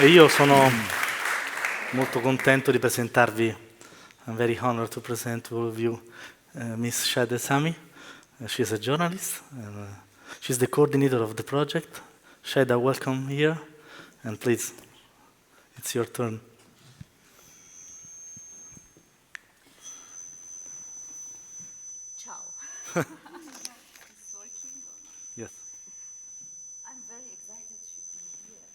E io sono molto contento di presentarvi. I'm very honored to present to all of you Miss Shayda Hessami. She's a journalist. And, she's the coordinator of the project. Shayda, welcome here. And please, it's your turn. Ciao. It's working? Yes. I'm very excited to be here.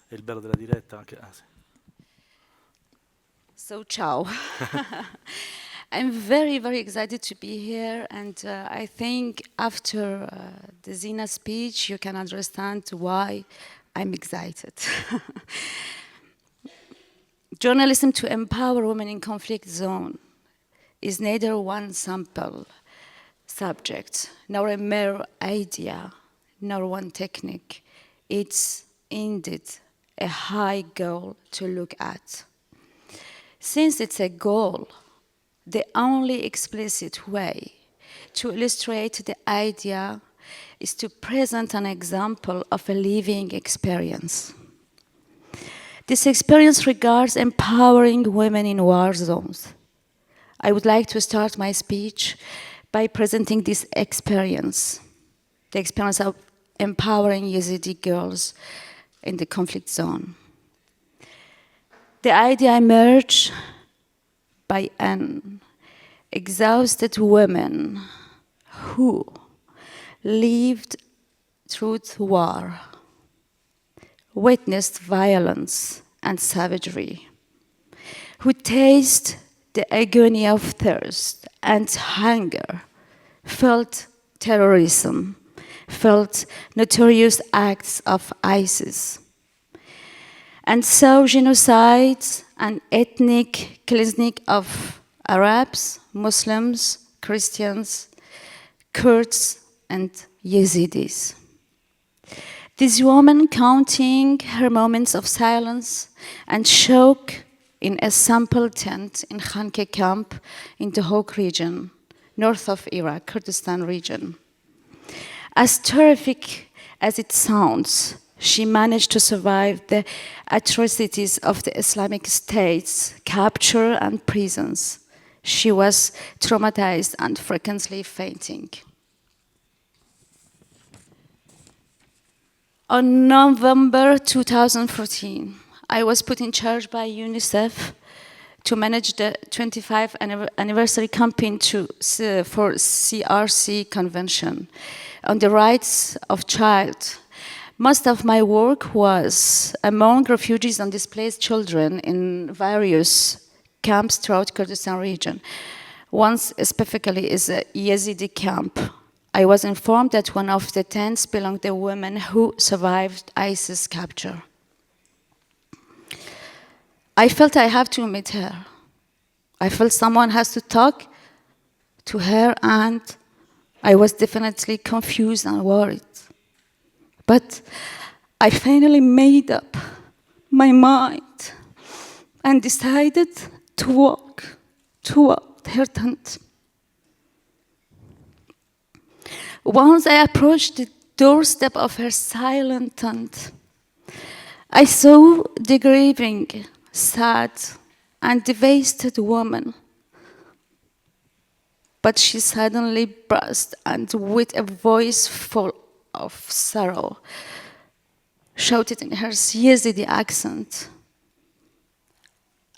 È il bello della diretta anche. Ah, sì. So, ciao. I'm very, very excited to be here, and I think after the Zina speech, you can understand why I'm excited. Journalism to empower women in conflict zone is neither one sample subject, nor a mere idea, nor one technique. It's indeed a high goal to look at. Since it's a goal, the only explicit way to illustrate the idea is to present an example of a living experience. This experience regards empowering women in war zones. I would like to start my speech by presenting this experience, the experience of empowering Yazidi girls in the conflict zone. The idea emerged by an exhausted woman who lived through war, witnessed violence and savagery, who tasted the agony of thirst and hunger, felt terrorism, felt notorious acts of ISIS, and saw genocide and ethnic cleansing of Arabs, Muslims, Christians, Kurds, and Yazidis. This woman counting her moments of silence and shock in a sample tent in Khanke camp in the Hawk region, north of Iraq, Kurdistan region. As terrific as it sounds, she managed to survive the atrocities of the Islamic State's capture and prisons. She was traumatized and frequently fainting. On November 2014, I was put in charge by UNICEF to manage the 25th anniversary campaign for CRC Convention on the rights of child. Most of my work was among refugees and displaced children in various camps throughout Kurdistan region. One specifically is a Yazidi camp. I was informed that one of the tents belonged to women who survived ISIS capture. I felt I have to meet her. I felt someone has to talk to her, and I was definitely confused and worried. But I finally made up my mind and decided to walk toward her tent. Once I approached the doorstep of her silent tent, I saw the grieving, sad, and devastated woman. But she suddenly burst, and with a voice full of sorrow, shouted in her Yazidi accent,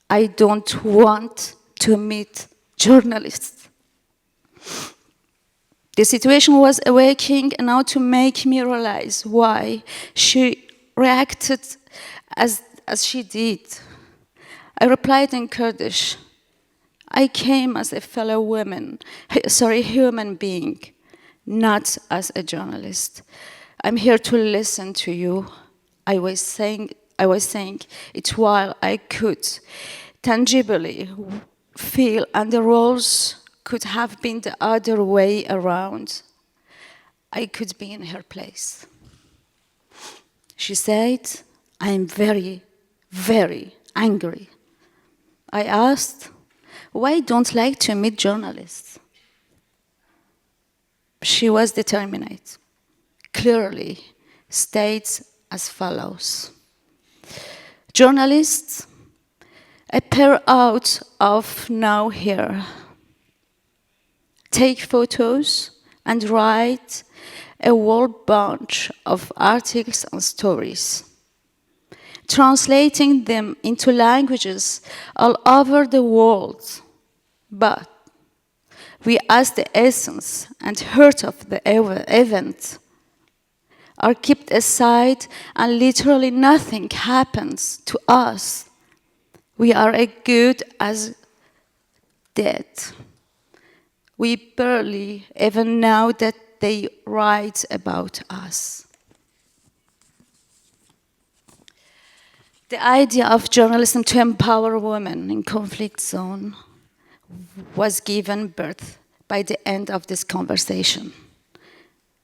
"I don't want to meet journalists." The situation was awakening now to make me realize why she reacted as she did. I replied in Kurdish, "I came as a fellow human being, not as a journalist. I'm here to listen to you." I was saying it while I could tangibly feel, and the roles could have been the other way around. I could be in her place. She said, "I am very, very angry." I asked, "Why don't you like to meet journalists?" she was determined, clearly states as follows. Journalists, a pair out of now here. Take photos and write a whole bunch of articles and stories, translating them into languages all over the world. But we, as the essence and heart of the event, are kept aside and literally nothing happens to us. We are as good as dead. We barely even know that they write about us. The idea of journalism to empower women in conflict zone was given birth by the end of this conversation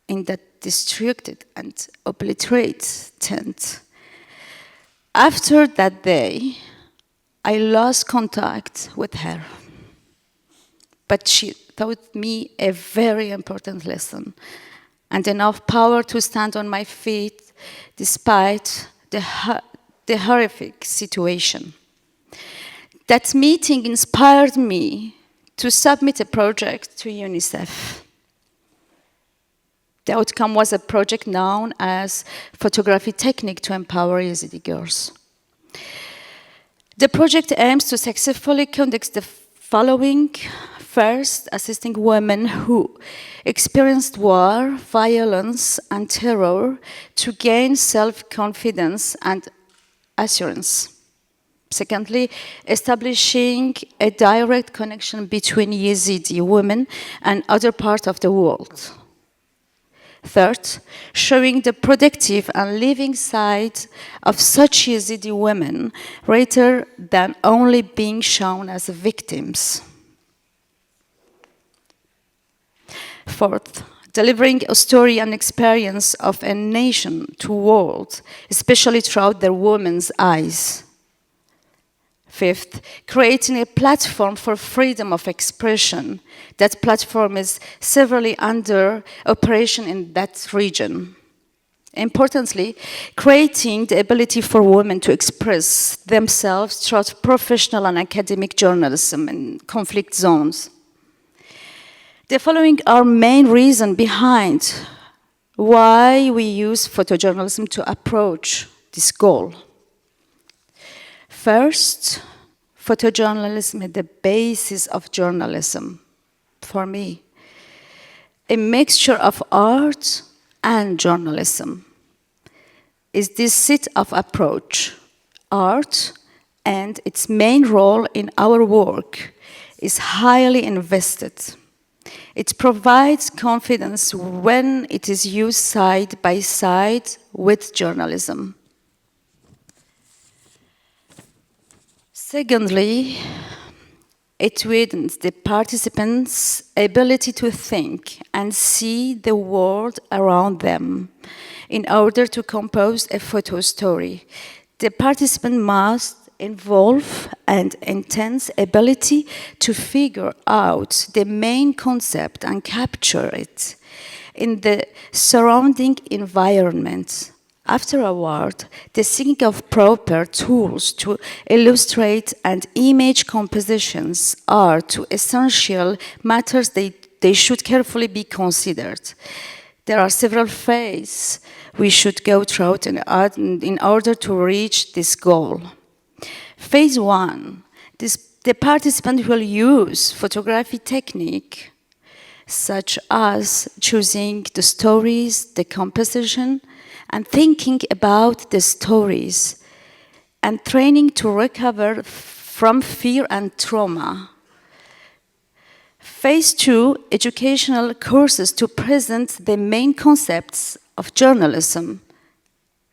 in that destructed and obliterated tent. After that day, I lost contact with her. But she taught me a very important lesson and enough power to stand on my feet despite the horrific situation. That meeting inspired me to submit a project to UNICEF. The outcome was a project known as Photography Technique to Empower Yazidi Girls. The project aims to successfully conduct the following. First, assisting women who experienced war, violence, and terror to gain self-confidence and assurance. Secondly, establishing a direct connection between Yazidi women and other parts of the world. Third, showing the productive and living side of such Yazidi women rather than only being shown as victims. Fourth, delivering a story and experience of a nation to the world, especially through their women's eyes. Fifth, creating a platform for freedom of expression. That platform is severely under operation in that region. Importantly, creating the ability for women to express themselves through professional and academic journalism in conflict zones. The following are main reasons behind why we use photojournalism to approach this goal. First, photojournalism is the basis of journalism, for me. A mixture of art and journalism is this set of approach. Art and its main role in our work is highly invested. It provides confidence when it is used side by side with journalism. Secondly, it widens the participants' ability to think and see the world around them in order to compose a photo story. The participant must involve an intense ability to figure out the main concept and capture it in the surrounding environment. Afterward, the seeking of proper tools to illustrate and image compositions are two essential matters they should carefully be considered. There are several phases we should go through in order to reach this goal. Phase 1, the participant will use photography technique such as choosing the stories, the composition, and thinking about the stories, and training to recover from fear and trauma. Phase 2, educational courses to present the main concepts of journalism,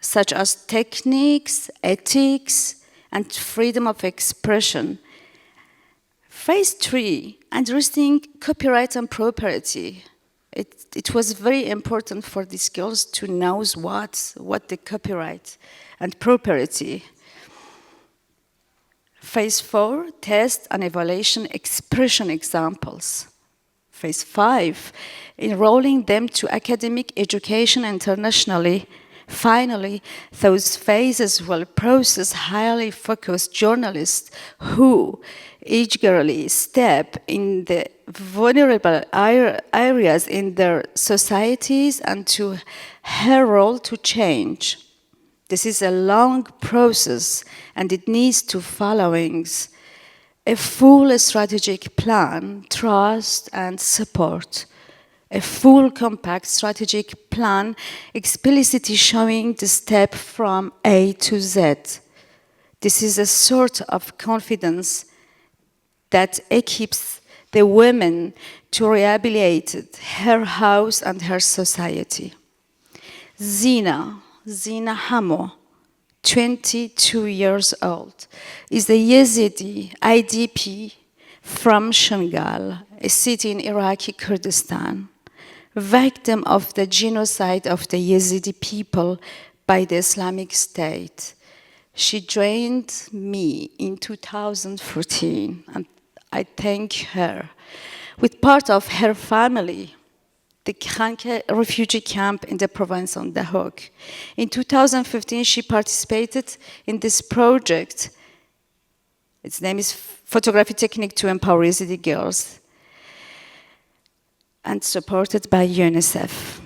such as techniques, ethics, and freedom of expression. Phase 3, addressing copyright and property. It was very important for these girls to know what the copyright and property. Phase 4, test and evaluation expression examples. Phase 5, enrolling them to academic education internationally. Finally, those phases will process highly focused journalists who eagerly step in the vulnerable areas in their societies and to herald to change. This is a long process and it needs two followings: a full strategic plan, trust and support. A full compact strategic plan explicitly showing the step from A to Z. This is a sort of confidence that equips the women to rehabilitate her house and her society. Zina Hamu, 22 years old, is a Yazidi IDP from Shangal, a city in Iraqi Kurdistan, victim of the genocide of the Yazidi people by the Islamic State. She joined me in 2014, and I thank her, with part of her family, the Khanke refugee camp in the province of Dahok. In 2015, she participated in this project. Its name is Photography Technique to Empower Yazidi Girls, and supported by UNICEF.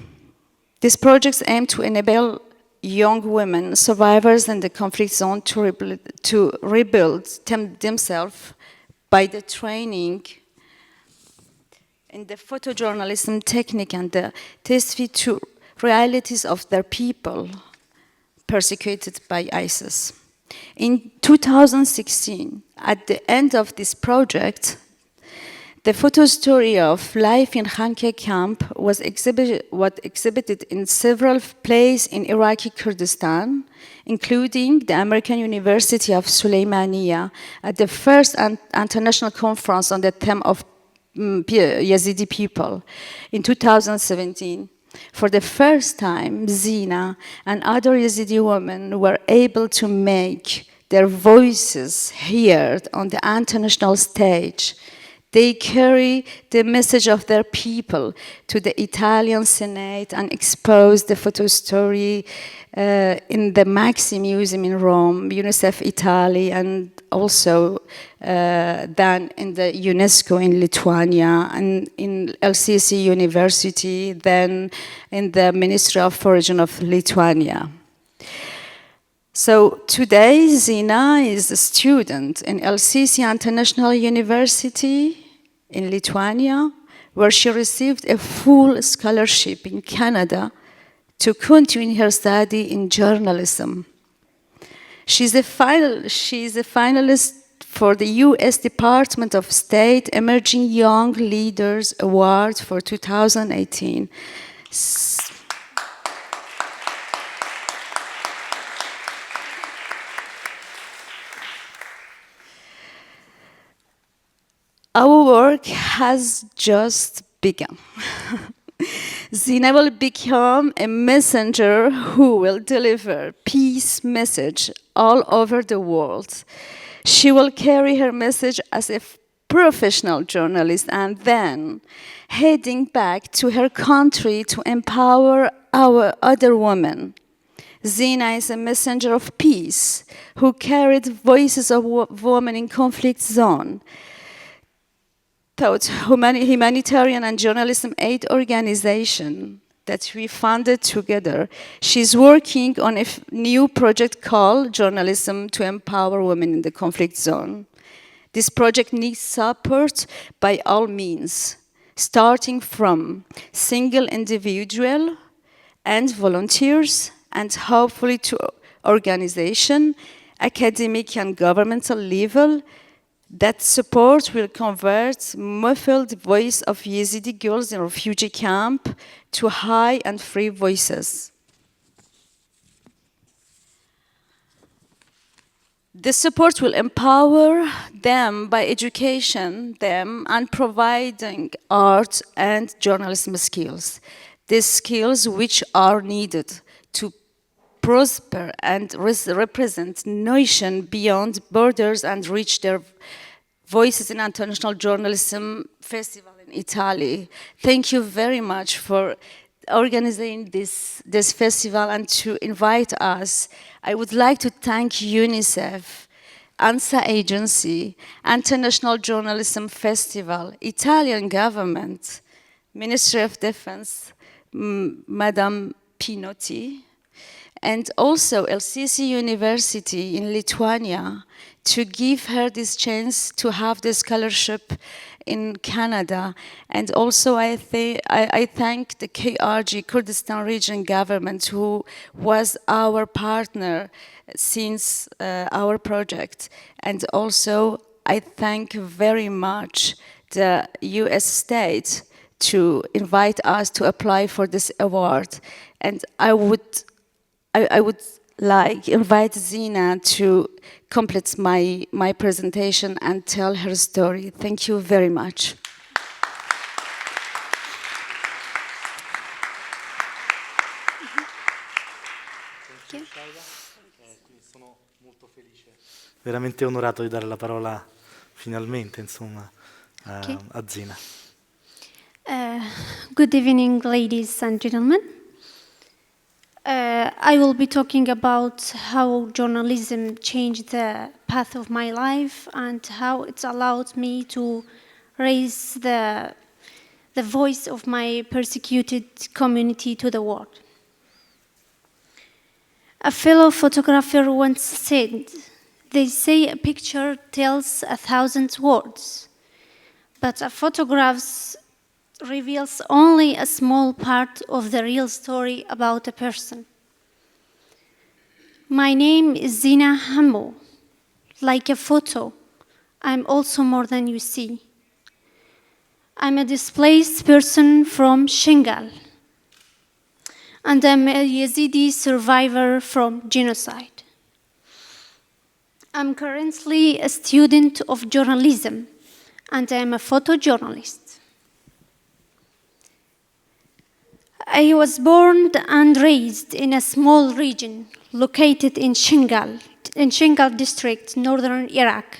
These projects aim to enable young women, survivors in the conflict zone, to rebuild themselves by the training in the photojournalism technique and the testimony to realities of their people persecuted by ISIS. In 2016, at the end of this project, the photo story of life in Khanke camp was exhibited in several places in Iraqi Kurdistan, including the American University of Suleimaniya at the first international conference on the theme of Yazidi people in 2017. For the first time, Zina and other Yazidi women were able to make their voices heard on the international stage. They carry the message of their people to the Italian Senate and expose the photo story in the Maxi Museum in Rome, UNICEF Italy, and also then in the UNESCO in Lithuania, and in LCC University, then in the Ministry of Foreign of Lithuania. So today, Zina is a student in LCC International University in Lithuania, where she received a full scholarship in Canada to continue her study in journalism. She's a finalist for the U.S. Department of State Emerging Young Leaders Award for 2018. Our work has just begun. Zina will become a messenger who will deliver peace message all over the world. She will carry her message as a professional journalist and then heading back to her country to empower our other women. Zina is a messenger of peace who carried voices of women in conflict zone. Humanitarian and journalism aid organization that we funded together. She's working on a new project called Journalism to Empower Women in the Conflict Zone. This project needs support by all means, starting from single individual and volunteers, and hopefully to organization, academic and governmental level. That support will convert muffled voice of Yazidi girls in refugee camp to high and free voices. The support will empower them by education them and providing art and journalism skills. These skills which are needed to prosper and represent nation beyond borders and reach their voices in international journalism festival in Italy. Thank you very much for organizing this festival and to invite us. I would like to thank UNICEF, ANSA Agency, International Journalism Festival, Italian government, Ministry of Defense, Madame Pinotti, and also LCC University in Lithuania to give her this chance to have the scholarship in Canada. And also I thank the KRG, Kurdistan Region government, who was our partner since our project. And also I thank very much the US state to invite us to apply for this award. And I would like invite Zina to complete my presentation and tell her story. Thank you very much. Sono molto felice, veramente onorato di dare la parola finalmente, insomma, a Zina. Good evening, ladies and gentlemen. I will be talking about how journalism changed the path of my life and how it's allowed me to raise the voice of my persecuted community to the world. A fellow photographer once said, "They say a picture tells 1,000 words, but a photograph reveals only a small part of the real story about a person." My name is Zina Hamu. Like a photo, I'm also more than you see. I'm a displaced person from Shingal, and I'm a Yazidi survivor from genocide. I'm currently a student of journalism, and I'm a photojournalist. I was born and raised in a small region located in Sinjar District, northern Iraq.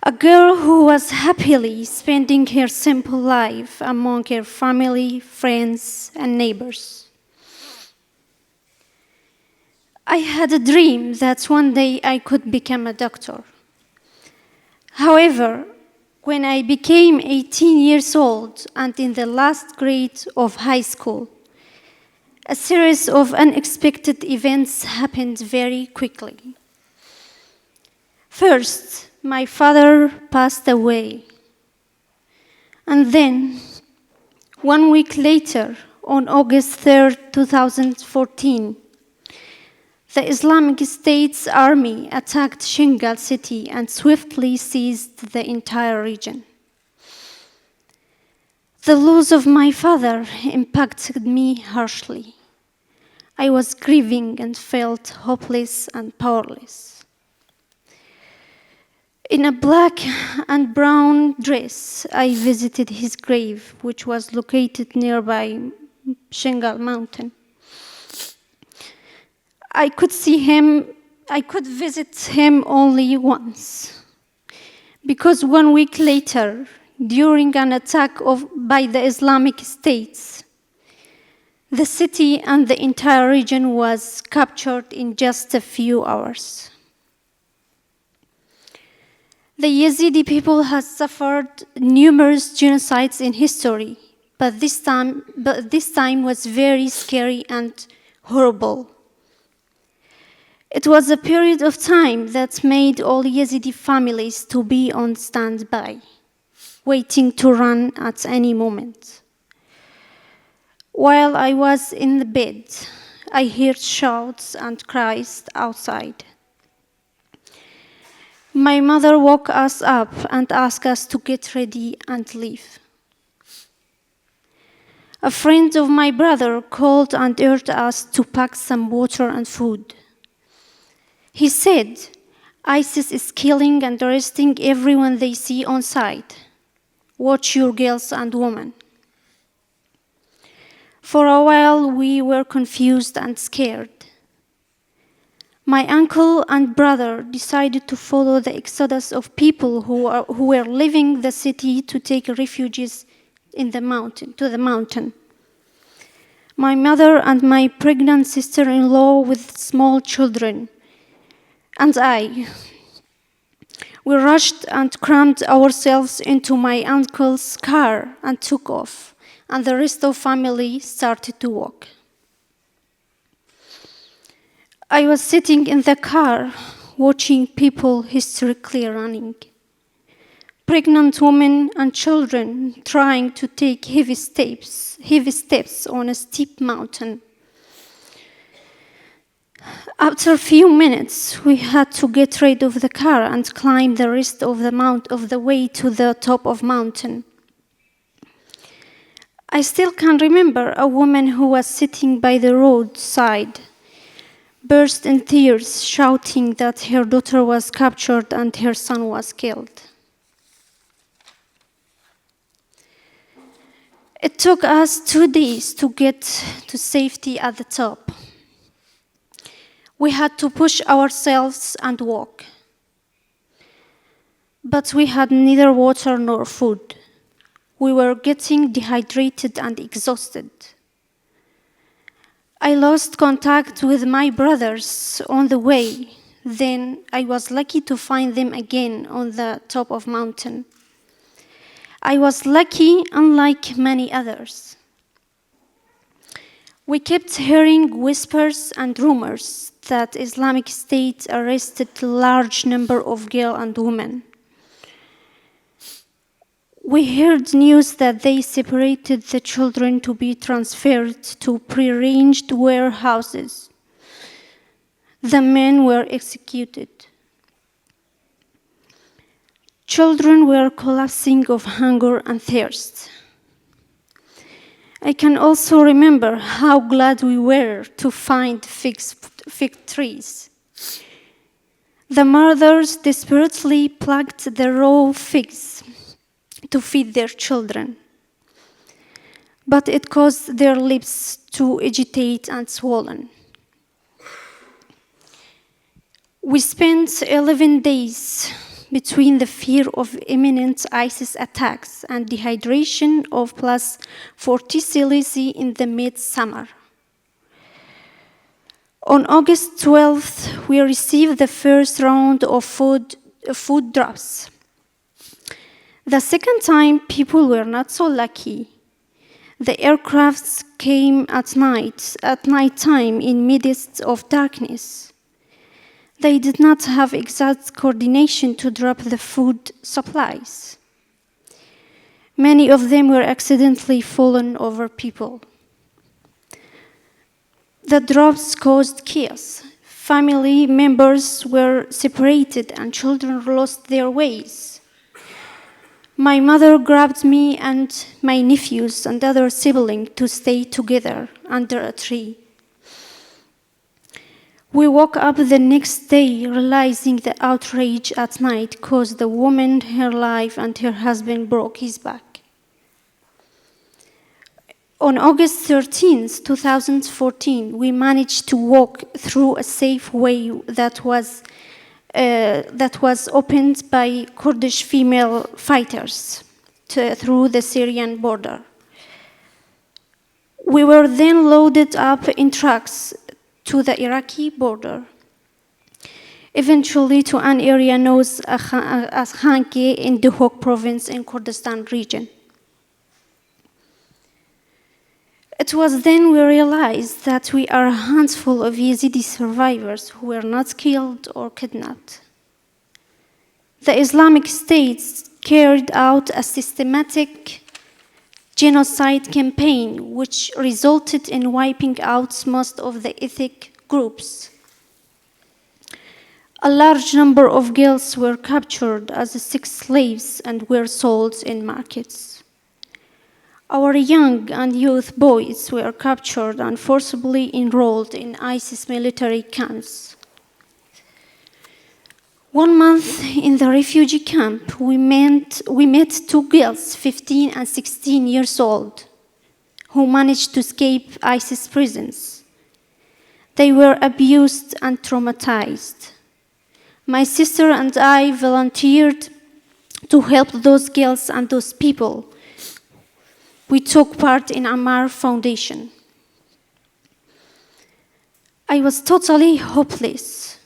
A girl who was happily spending her simple life among her family, friends, and neighbors. I had a dream that one day I could become a doctor. However, when I became 18 years old and in the last grade of high school, a series of unexpected events happened very quickly. First, my father passed away. And then, 1 week later, on August 3rd, 2014, the Islamic State's army attacked Shingal city and swiftly seized the entire region. The loss of my father impacted me harshly. I was grieving and felt hopeless and powerless. In a black and brown dress, I visited his grave, which was located nearby Shingal mountain. I could visit him only once, because 1 week later, during an attack by the Islamic State, the city and the entire region was captured in just a few hours. The Yazidi people has suffered numerous genocides in history, but this time was very scary and horrible. It was a period of time that made all Yazidi families to be on standby, waiting to run at any moment. While I was in the bed, I heard shouts and cries outside. My mother woke us up and asked us to get ready and leave. A friend of my brother called and urged us to pack some water and food. He said, "ISIS is killing and arresting everyone they see on sight. Watch your girls and women." For a while, we were confused and scared. My uncle and brother decided to follow the exodus of people who were leaving the city to take refuges to the mountain. My mother and my pregnant sister-in-law with small children, and we rushed and crammed ourselves into my uncle's car and took off, and the rest of family started to walk. I was sitting in the car watching people hysterically running. Pregnant women and children trying to take heavy steps on a steep mountain. After a few minutes, we had to get rid of the car and climb the rest of the way to the top of mountain. I still can remember a woman who was sitting by the roadside, burst in tears, shouting that her daughter was captured and her son was killed. It took us 2 days to get to safety at the top. We had to push ourselves and walk. But we had neither water nor food. We were getting dehydrated and exhausted. I lost contact with my brothers on the way. Then I was lucky to find them again on the top of mountain. I was lucky, unlike many others. We kept hearing whispers and rumors that Islamic State arrested a large number of girls and women. We heard news that they separated the children to be transferred to prearranged warehouses. The men were executed. Children were collapsing of hunger and thirst. I can also remember how glad we were to find fig trees. The mothers desperately plucked the raw figs to feed their children, but it caused their lips to agitate and swollen. We spent 11 days between the fear of imminent ISIS attacks and dehydration of plus 40 Celsius in the midsummer. On August 12th, we received the first round of food drops. The second time, people were not so lucky. The aircrafts came at nighttime in midst of darkness. They did not have exact coordination to drop the food supplies. Many of them were accidentally fallen over people. The drops caused chaos. Family members were separated and children lost their ways. My mother grabbed me and my nephews and other siblings to stay together under a tree. We woke up the next day realizing the outrage at night cost the woman her life and her husband broke his back. On August 13th, 2014, we managed to walk through a safe way that was opened by Kurdish female fighters through the Syrian border. We were then loaded up in trucks to the Iraqi border, eventually to an area known as Khanke in Duhok province in Kurdistan region. It was then we realized that we are a handful of Yazidi survivors who were not killed or kidnapped. The Islamic State carried out a systematic genocide campaign which resulted in wiping out most of the ethnic groups. A large number of girls were captured as sex slaves and were sold in markets. Our young and youth boys were captured and forcibly enrolled in ISIS military camps. 1 month in the refugee camp, we met 2 girls, 15 and 16 years old, who managed to escape ISIS prisons. They were abused and traumatized. My sister and I volunteered to help those girls and those people. We took part in Ammar Foundation. I was totally hopeless.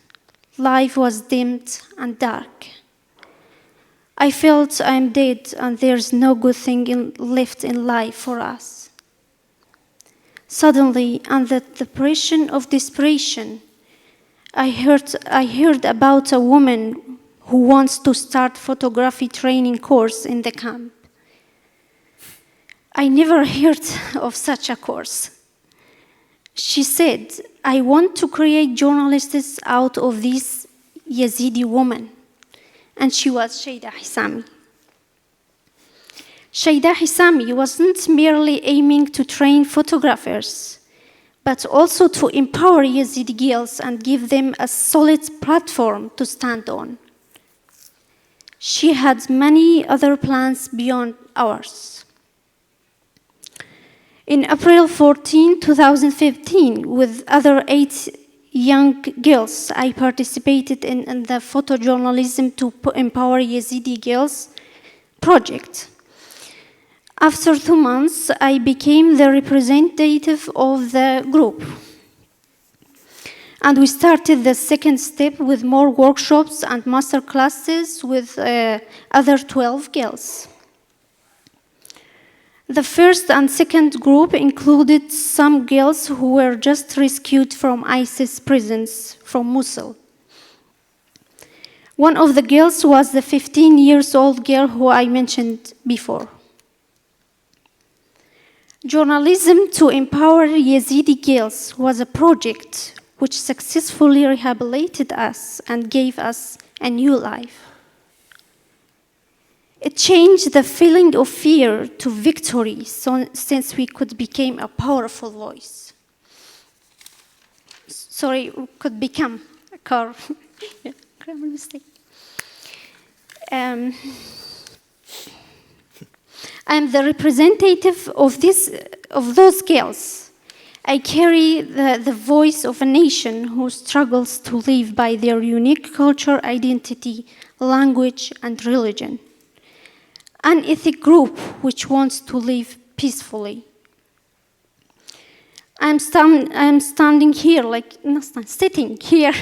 Life was dimmed and dark. I felt I'm dead and there's no good thing left in life for us. Suddenly, in the depression of desperation, I heard about a woman who wants to start photography training course in the camp. I never heard of such a course. She said, I want to create journalists out of these Yazidi women. And she was Shayda Hessami. Shayda Hessami wasn't merely aiming to train photographers, but also to empower Yazidi girls and give them a solid platform to stand on. She had many other plans beyond ours. In April 14, 2015, with other 8 young girls, I participated in the photojournalism to empower Yazidi girls project. After 2 months, I became the representative of the group. And we started the second step with more workshops and master classes with other 12 girls. The first and second group included some girls who were just rescued from ISIS prisons from Mosul. One of the girls was the 15-year-old girl who I mentioned before. Journalism to empower Yazidi girls was a project which successfully rehabilitated us and gave us a new life. It changed the feeling of fear to victory since we could become a powerful voice. Sorry, could become a car. Yeah, grammar mistake. I'm the representative of those girls. I carry the voice of a nation who struggles to live by their unique culture, identity, language, and religion. An ethnic group which wants to live peacefully. I'm standing here, sitting here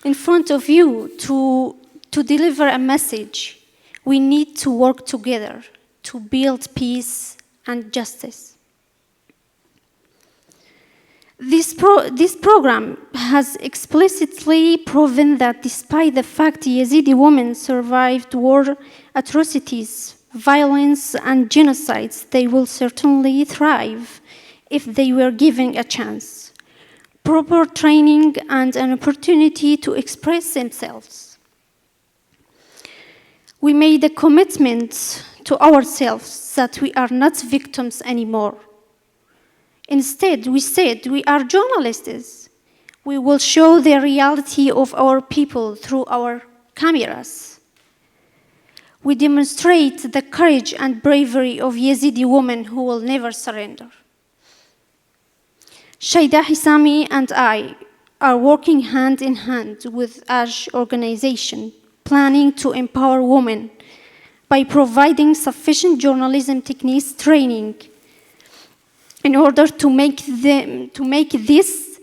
in front of you to deliver a message. We need to work together to build peace and justice. This program has explicitly proven that despite the fact Yazidi women survived war atrocities, violence, and genocides, they will certainly thrive if they were given a chance, proper training, and an opportunity to express themselves. We made a commitment to ourselves that we are not victims anymore. Instead, we said we are journalists. We will show the reality of our people through our cameras. We demonstrate the courage and bravery of Yazidi women who will never surrender. Shayda Hessami and I are working hand in hand with AJ organization, planning to empower women by providing sufficient journalism techniques training in order to make this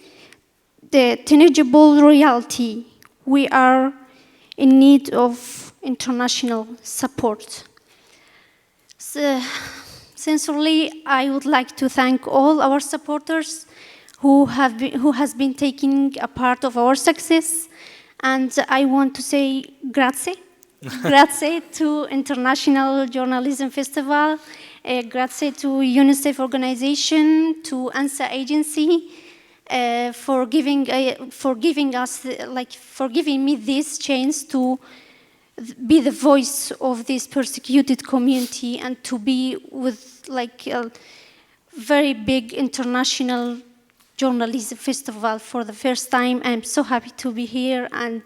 the tangible reality. We are in need of international support. So, sincerely, I would like to thank all our supporters who has been taking a part of our success, and I want to say grazie. Grazie to International Journalism Festival, grazie to UNICEF organization, to ANSA agency, for giving me this chance to be the voice of this persecuted community and to be with a very big international journalism festival for the first time. I'm so happy to be here, and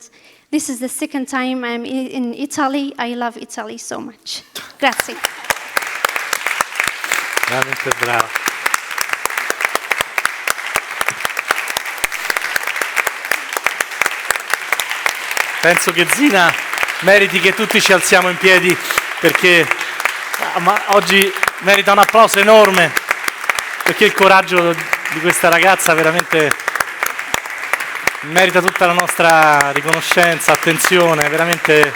this is the second time I'm in Italy. I love Italy so much. Grazie. Veramente brava. Penso che Zina meriti che tutti ci alziamo in piedi, perché oggi merita un applauso enorme, perché il coraggio di questa ragazza veramente merita tutta la nostra riconoscenza, attenzione, veramente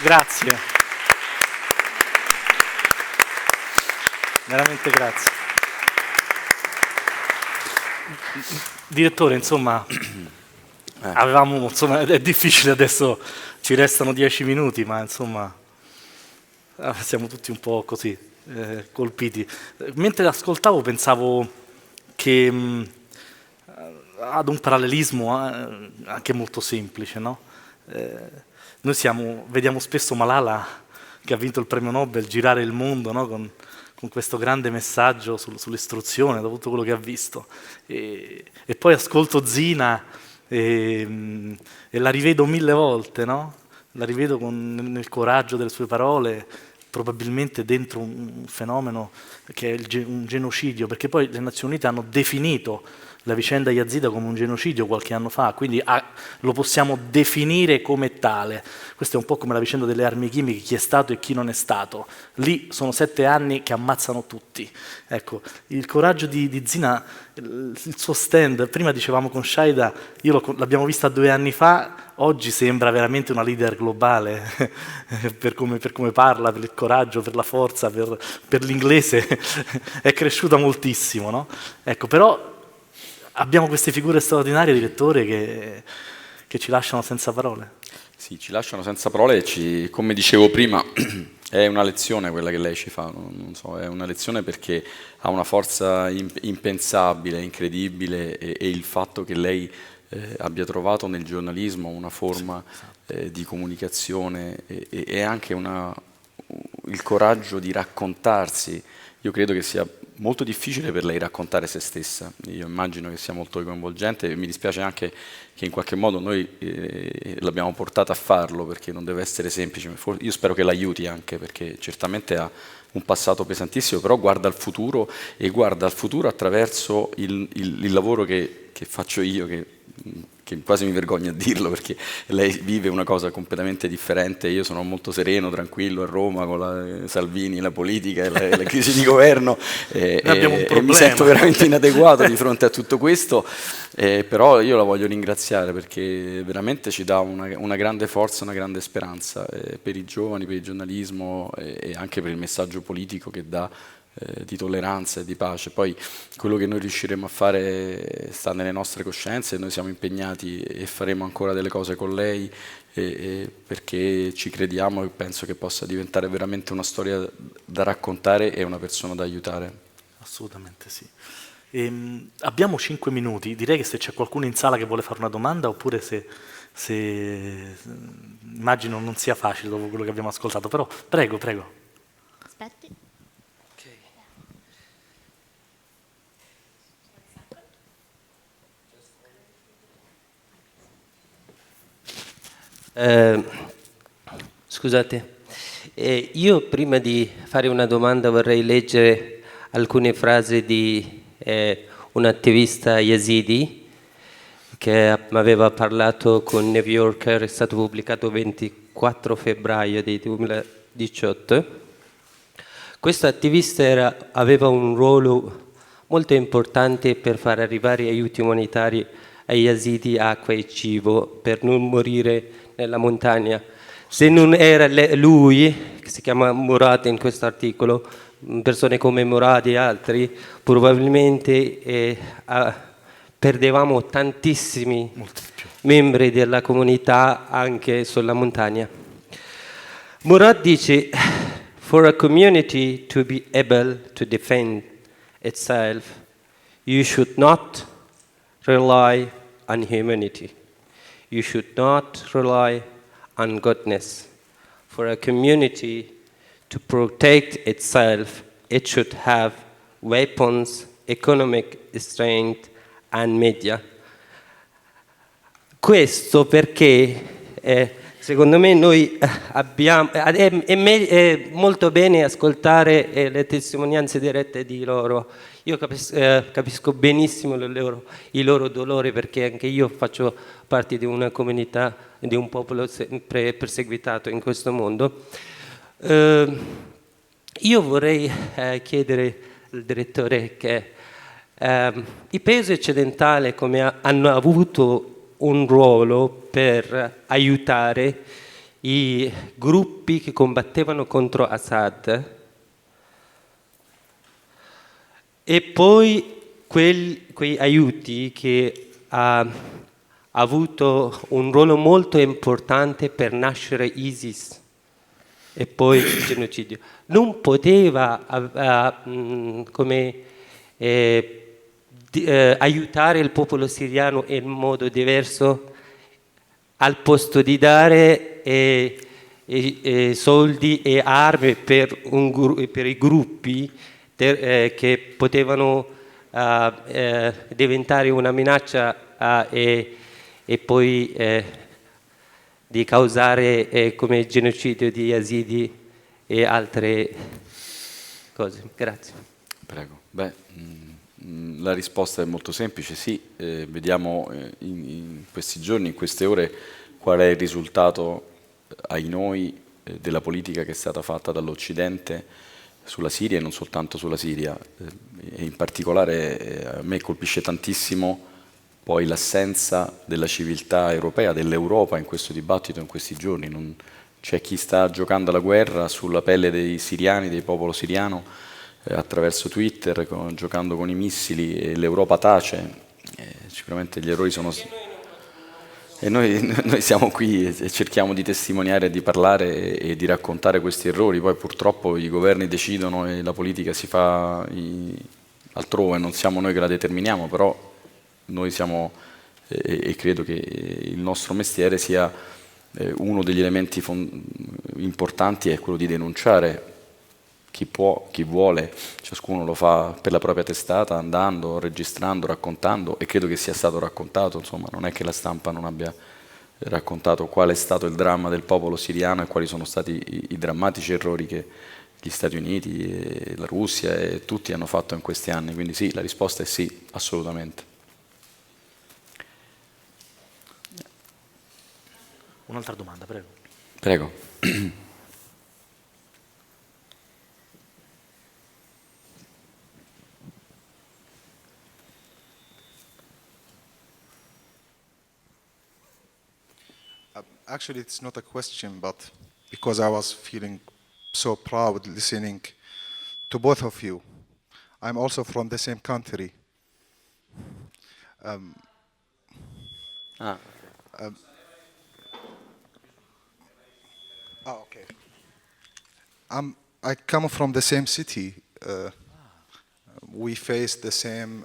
grazie. Veramente grazie. Direttore, insomma, è difficile adesso, ci restano 10 minuti, ma insomma, siamo tutti un po' così, colpiti. Mentre ascoltavo pensavo che ad un parallelismo anche molto semplice, no? Noi vediamo spesso Malala, che ha vinto il premio Nobel, girare il mondo, no? Con questo grande messaggio sull'istruzione, dopo tutto quello che ha visto. E poi ascolto Zina e la rivedo 1000 volte, no? La rivedo nel coraggio delle sue parole, probabilmente dentro un fenomeno che è un genocidio, perché poi le Nazioni Unite hanno definito la vicenda Yazida come un genocidio qualche anno fa, quindi lo possiamo definire come tale. Questo è un po' come la vicenda delle armi chimiche, chi è stato e chi non è stato. Lì sono 7 anni che ammazzano tutti. Ecco, il coraggio di Zina, il suo stand, prima dicevamo con Shayda, l'abbiamo vista 2 anni fa, oggi sembra veramente una leader globale, per come parla, per il coraggio, per la forza, per l'inglese, è cresciuta moltissimo, no? Ecco, però abbiamo queste figure straordinarie, direttore, che ci lasciano senza parole. Sì, ci lasciano senza parole e come dicevo prima, è una lezione quella che lei ci fa, non so, è una lezione perché ha una forza impensabile, incredibile e il fatto che lei abbia trovato nel giornalismo una forma di comunicazione e anche il coraggio di raccontarsi. Io credo che sia molto difficile per lei raccontare se stessa, io immagino che sia molto coinvolgente e mi dispiace anche che in qualche modo noi l'abbiamo portata a farlo, perché non deve essere semplice. Io spero che l'aiuti anche, perché certamente ha un passato pesantissimo, però guarda al futuro e guarda al futuro attraverso il lavoro che faccio io, che quasi mi vergogno a dirlo, perché lei vive una cosa completamente differente. Io sono molto sereno, tranquillo a Roma con la Salvini, la politica e la crisi di governo e mi sento veramente inadeguato di fronte a tutto questo, però io la voglio ringraziare perché veramente ci dà una grande forza, una grande speranza per i giovani, per il giornalismo e anche per il messaggio politico che dà, di tolleranza e di pace. Poi quello che noi riusciremo a fare sta nelle nostre coscienze, noi siamo impegnati e faremo ancora delle cose con lei perché ci crediamo e penso che possa diventare veramente una storia da raccontare e una persona da aiutare. Assolutamente sì. Abbiamo 5 minuti, direi che se c'è qualcuno in sala che vuole fare una domanda, oppure se immagino non sia facile dopo quello che abbiamo ascoltato, però prego. Aspetti. Scusate, io prima di fare una domanda vorrei leggere alcune frasi di un attivista yazidi che mi aveva parlato con New Yorker, è stato pubblicato il 24 febbraio del 2018. Questo attivista aveva un ruolo molto importante per far arrivare aiuti umanitari ai yazidi, acqua e cibo per non morire nella montagna. Se non era lui, che si chiama Murad in questo articolo, persone come Murad e altri, probabilmente perdevamo tantissimi membri della comunità anche sulla montagna. Murad dice: for a community to be able to defend itself, you should not rely on humanity. You should not rely on goodness. For a community to protect itself, it should have weapons, economic strength and media. Questo perché secondo me noi abbiamo, è molto bene ascoltare le testimonianze dirette di loro. Io capisco benissimo i loro dolori, perché anche io faccio parte di una comunità, di un popolo sempre perseguitato in questo mondo. Io vorrei chiedere al direttore che i paesi occidentali come hanno avuto un ruolo per aiutare i gruppi che combattevano contro Assad, e poi quei aiuti che ha avuto un ruolo molto importante per nascere ISIS e poi il genocidio. Non poteva aiutare il popolo siriano in modo diverso, al posto di dare soldi e armi per i gruppi che potevano diventare una minaccia e poi di causare come genocidio di Yazidi e altre cose. Grazie. Prego. La risposta è molto semplice, sì. Vediamo in questi giorni, in queste ore, qual è il risultato ai noi della politica che è stata fatta dall'Occidente sulla Siria, e non soltanto sulla Siria. E in particolare a me colpisce tantissimo poi l'assenza della civiltà europea, dell'Europa in questo dibattito, in questi giorni. C'è chi sta giocando alla guerra sulla pelle dei siriani, del popolo siriano, attraverso Twitter, giocando con i missili, e l'Europa tace. Sicuramente gli errori sono... E noi siamo qui e cerchiamo di testimoniare, di parlare e di raccontare questi errori. Poi purtroppo i governi decidono e la politica si fa altrove, non siamo noi che la determiniamo, però noi siamo, e credo che il nostro mestiere sia uno degli elementi importanti, è quello di denunciare. Chi può, chi vuole, ciascuno lo fa per la propria testata, andando, registrando, raccontando, e credo che sia stato raccontato, insomma, non è che la stampa non abbia raccontato qual è stato il dramma del popolo siriano e quali sono stati i drammatici errori che gli Stati Uniti, e la Russia e tutti hanno fatto in questi anni. Quindi sì, la risposta è sì, assolutamente. Un'altra domanda, prego. Prego. Actually, it's not a question, but because I was feeling so proud listening to both of you. I'm also from the same country. Okay. I come from the same city. We face the same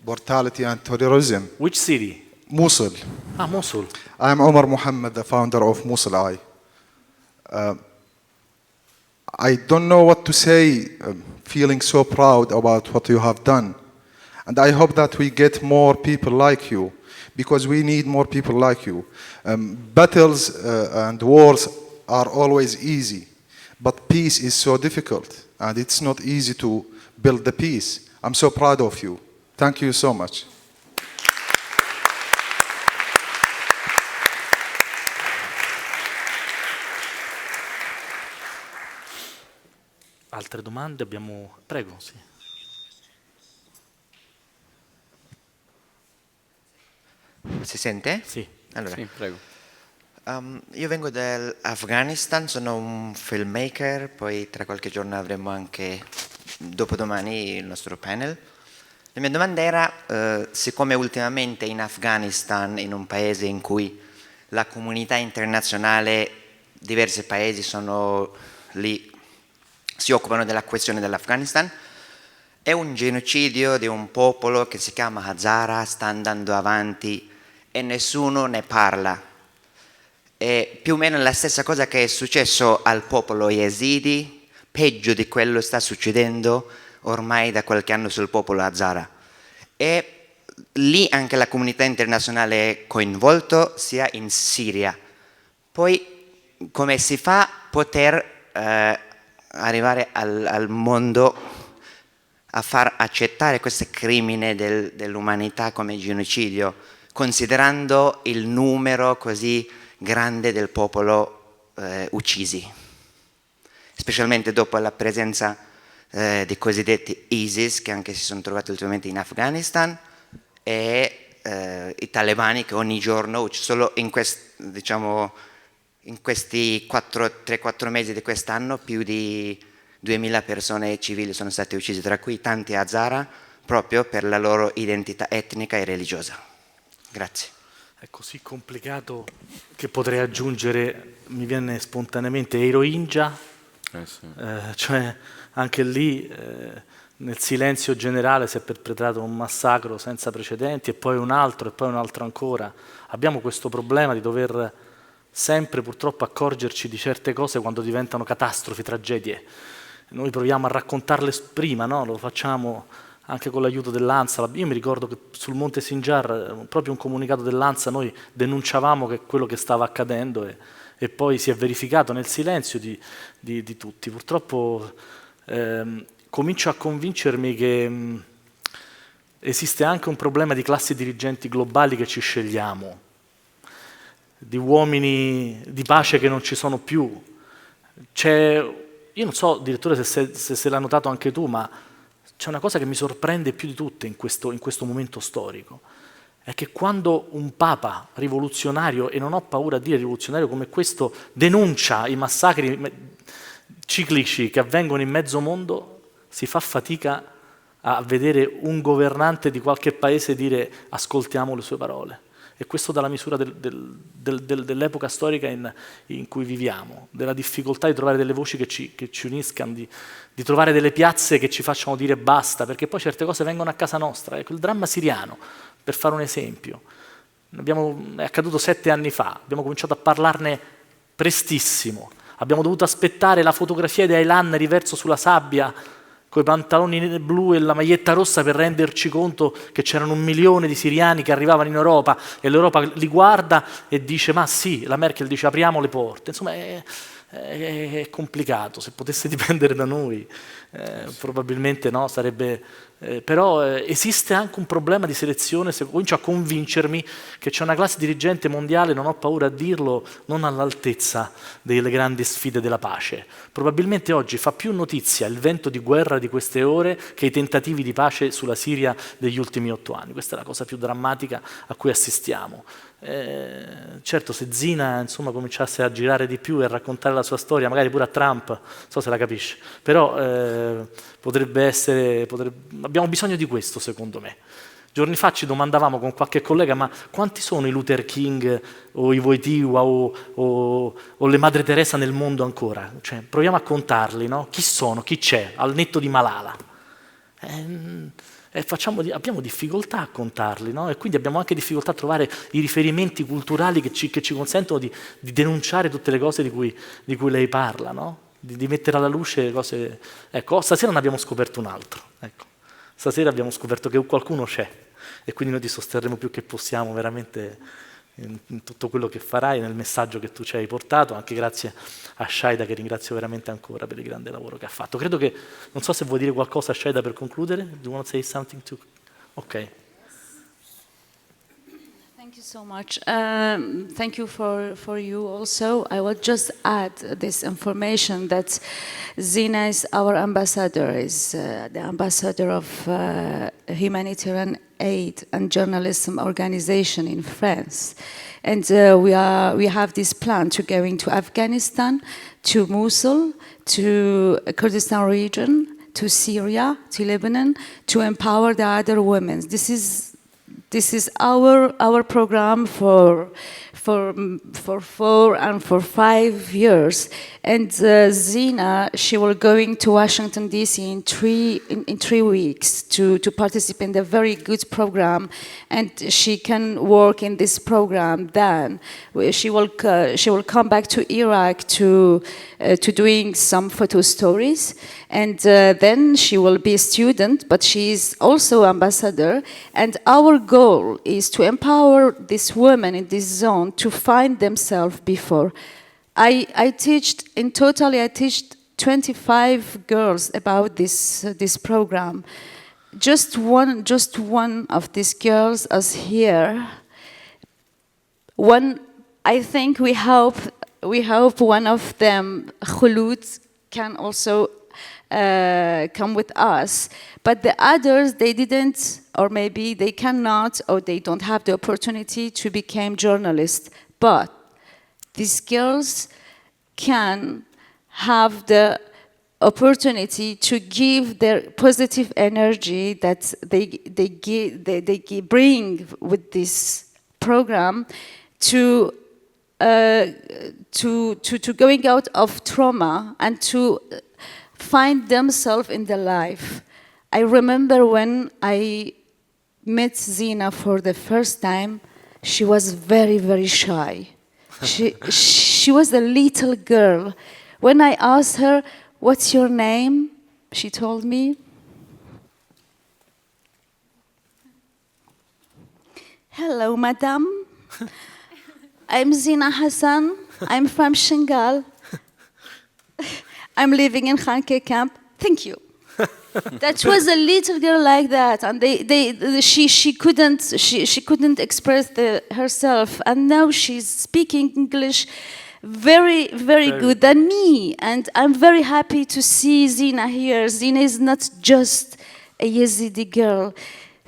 brutality and terrorism. Which city? Mosul. Mosul. I'm Omar Mohammed, the founder of Mosul Eye. I don't know what to say, feeling so proud about what you have done. And I hope that we get more people like you, because we need more people like you. Battles and wars are always easy, but peace is so difficult, and it's not easy to build the peace. I'm so proud of you. Thank you so much. Altre domande abbiamo? Prego, sì. Si sente? Sì. Allora, Sì, prego. io vengo dall'Afghanistan, sono un filmmaker, poi tra qualche giorno avremo anche dopodomani il nostro panel. La mia domanda era, siccome ultimamente in Afghanistan, in un paese in cui la comunità internazionale, diversi paesi sono lì, si occupano della questione dell'Afghanistan, è un genocidio di un popolo che si chiama Hazara, sta andando avanti e nessuno ne parla. È più o meno la stessa cosa che è successo al popolo Yazidi, peggio di quello sta succedendo ormai da qualche anno sul popolo Hazara. E lì anche la comunità internazionale è coinvolta, sia in Siria. Poi come si fa a poter arrivare al mondo a far accettare questo crimine dell'umanità come genocidio, considerando il numero così grande del popolo uccisi, specialmente dopo la presenza dei cosiddetti ISIS, che anche si sono trovati ultimamente in Afghanistan, e i talebani che ogni giorno, solo in questi 3-4 mesi di quest'anno, più di 2000 persone civili sono state uccise, tra cui tanti Hazara, proprio per la loro identità etnica e religiosa. Grazie. È così complicato che potrei aggiungere, mi viene spontaneamente, i Rohingya, Sì. cioè anche lì nel silenzio generale si è perpetrato un massacro senza precedenti, e poi un altro ancora. Abbiamo questo problema di dover sempre purtroppo accorgerci di certe cose quando diventano catastrofi, tragedie. Noi proviamo a raccontarle prima, no? Lo facciamo anche con l'aiuto dell'ANSA. Io mi ricordo che sul Monte Sinjar, proprio un comunicato dell'ANSA, noi denunciavamo che quello che stava accadendo e poi si è verificato nel silenzio di tutti. Purtroppo comincio a convincermi che esiste anche un problema di classi dirigenti globali che ci scegliamo, di uomini di pace che non ci sono più. Io non so, direttore, se l'hai notato anche tu, ma c'è una cosa che mi sorprende più di tutte in questo momento storico, è che quando un papa rivoluzionario, e non ho paura di dire rivoluzionario come questo, denuncia i massacri ciclici che avvengono in mezzo mondo, si fa fatica a vedere un governante di qualche paese dire ascoltiamo le sue parole. E questo dà la misura dell'epoca storica in cui viviamo, della difficoltà di trovare delle voci che ci uniscano, di trovare delle piazze che ci facciano dire basta, perché poi certe cose vengono a casa nostra. Ecco, il dramma siriano, per fare un esempio, è accaduto 7 anni fa, abbiamo cominciato a parlarne prestissimo, abbiamo dovuto aspettare la fotografia di Aylan riverso sulla sabbia, con i pantaloni blu e la maglietta rossa, per renderci conto che c'erano 1 milione di siriani che arrivavano in Europa, e l'Europa li guarda e dice ma sì, la Merkel dice apriamo le porte. Insomma è complicato, se potesse dipendere da noi probabilmente no, sarebbe... però esiste anche un problema di selezione. Se comincio a convincermi che c'è una classe dirigente mondiale, non ho paura a dirlo, non all'altezza delle grandi sfide della pace. Probabilmente oggi fa più notizia il vento di guerra di queste ore che i tentativi di pace sulla Siria degli ultimi 8 anni. Questa è la cosa più drammatica a cui assistiamo. Certo, se Zina insomma cominciasse a girare di più e a raccontare la sua storia, magari pure a Trump, non so se la capisce, però potrebbe essere... abbiamo bisogno di questo, secondo me. Giorni fa ci domandavamo con qualche collega, ma quanti sono i Luther King o i Wojtyła o le Madre Teresa nel mondo ancora? Cioè, proviamo a contarli, no? Chi sono, chi c'è, al netto di Malala? Abbiamo difficoltà a contarli, no? E quindi abbiamo anche difficoltà a trovare i riferimenti culturali che ci consentono di denunciare tutte le cose di cui lei parla, no? Di mettere alla luce cose... Ecco, stasera ne abbiamo scoperto un altro. Ecco. Stasera abbiamo scoperto che qualcuno c'è, e quindi noi ti sosterremo più che possiamo veramente in tutto quello che farai, nel messaggio che tu ci hai portato, anche grazie a Shayda, che ringrazio veramente ancora per il grande lavoro che ha fatto. Credo che, non so se vuoi dire qualcosa, Shayda, per concludere. Do you want to say something to... Ok. Thank you so much. Thank you for you also. I will just add this information that Zina is our ambassador, is the ambassador of humanitarian aid and journalism organization in France. And we have this plan to go into Afghanistan, to Mosul, to Kurdistan region, to Syria, to Lebanon, to empower the other women. This is our program for 4 and for 5 years. And Zina, she will going to Washington D.C. in 3 weeks to participate in the very good program, and she can work in this program. Then she will come back to Iraq to doing some photo stories, and then she will be a student, but she is also ambassador. And our goal goal is to empower these women in this zone to find themselves before. I teach, in total, I teach 25 girls about this program. Just one of these girls is here. I think we hope one of them, Khulud, can also come with us. But the others, they didn't, or maybe they cannot, or they don't have the opportunity to become journalists. But these girls can have the opportunity to give their positive energy that they bring with this program to going out of trauma and to find themselves in their life. I remember when I met Zina for the first time, she was very, very shy. She was a little girl. When I asked her, "What's your name?" she told me, "Hello, madam. I'm Zina Hassan. I'm from Shingal. I'm living in Khanke camp. Thank you." That was a little girl like that, and she couldn't express herself, and now she's speaking English very, very good than me, and I'm very happy to see Zina here. Zina is not just a Yazidi girl.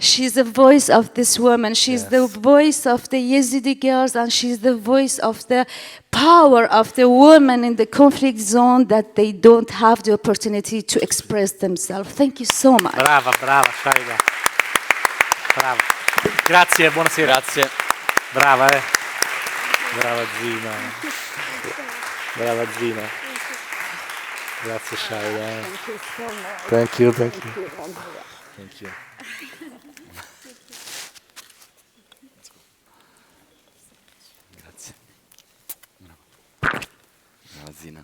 She's the voice of this woman. She's the voice of the Yazidi girls, and she's the voice of the power of the women in the conflict zone that they don't have the opportunity to express themselves. Thank you so much. Brava, Shayda. Brava. Grazie, buonasera. Grazie. Brava, Brava Zina. Brava Zina. Grazie Shayda. Thank you. Thank you. Grazie. Brava Zina.